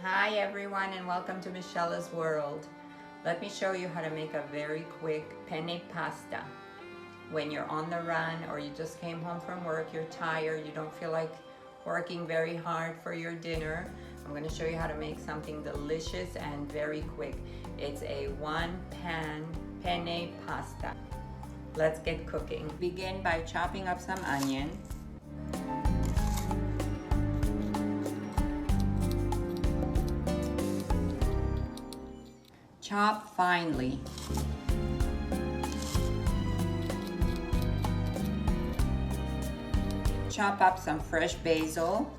Hi everyone and welcome to Michela's World. Let me show you how to make a very quick penne pasta. When you're on the run or you just came home from work, you're tired, you don't feel like working very hard for your dinner, I'm going to show you how to make something delicious and very quick. It's a one-pan penne pasta. Let's get cooking. Begin by chopping up some onion. Chop finely. Chop up some fresh basil,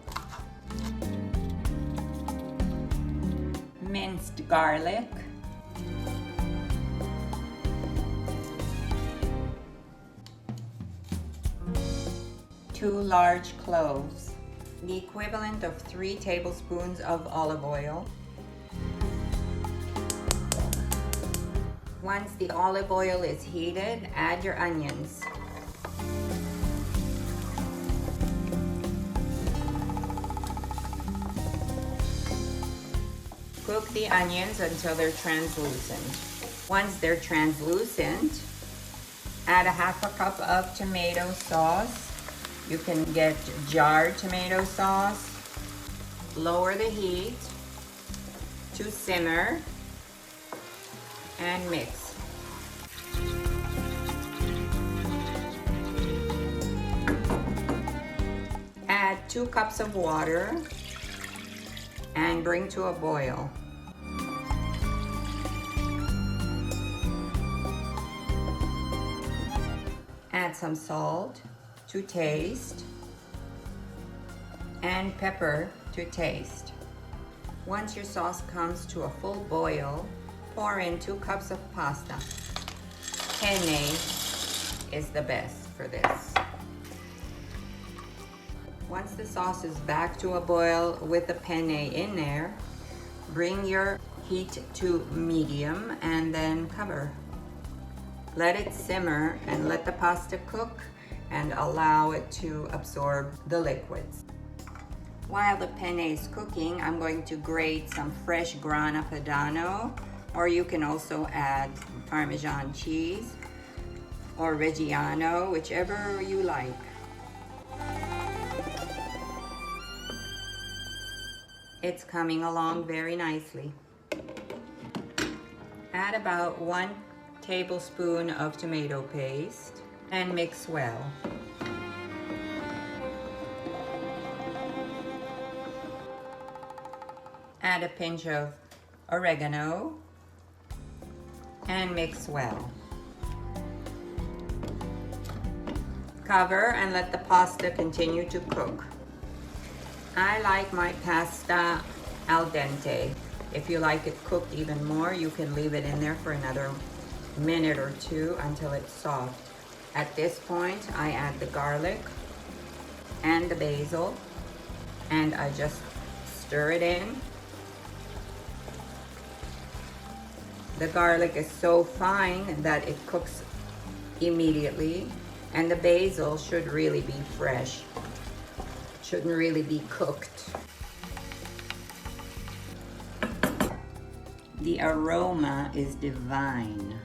minced garlic, two large cloves, the equivalent of 3 tablespoons of olive oil. Once the olive oil is heated, add your onions. Cook the onions until they're translucent. Once they're translucent, add a half a cup of tomato sauce. You can get jarred tomato sauce. Lower the heat to simmer and mix. Add 2 cups of water and bring to a boil. Add some salt to taste and pepper to taste. Once your sauce comes to a full boil, pour in 2 cups of pasta. Penne is the best for this. Once the sauce is back to a boil with the penne in there, bring your heat to medium and then cover. Let it simmer and let the pasta cook and allow it to absorb the liquids. While the penne is cooking, I'm going to grate some fresh Grana Padano, or you can also add Parmesan cheese or Reggiano, whichever you like. It's coming along very nicely. Add about 1 tablespoon of tomato paste and mix well. Add a pinch of oregano and mix well. Cover and let the pasta continue to cook. I like my pasta al dente. If you like it cooked even more, you can leave it in there for another minute or 2 until it's soft. At this point, I add the garlic and the basil, and I just stir it in. The garlic is so fine that it cooks immediately, and the basil should really be fresh. Shouldn't really be cooked. The aroma is divine.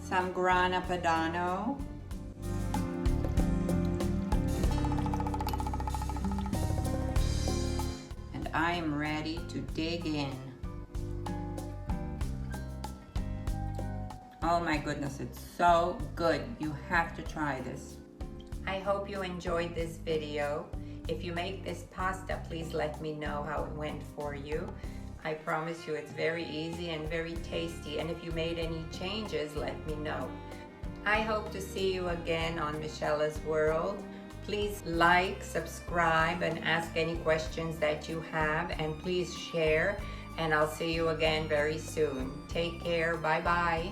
Some Grana Padano. And I am ready to dig in. Oh my goodness, it's so good. You have to try this. I hope you enjoyed this video. If you make this pasta, please let me know how it went for you. I promise you it's very easy and very tasty. And if you made any changes, let me know. I hope to see you again on Michela's World. Please like, subscribe, and ask any questions that you have. And please share. And I'll see you again very soon. Take care. Bye-bye.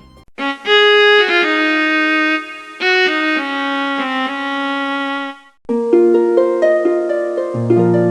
Thank you.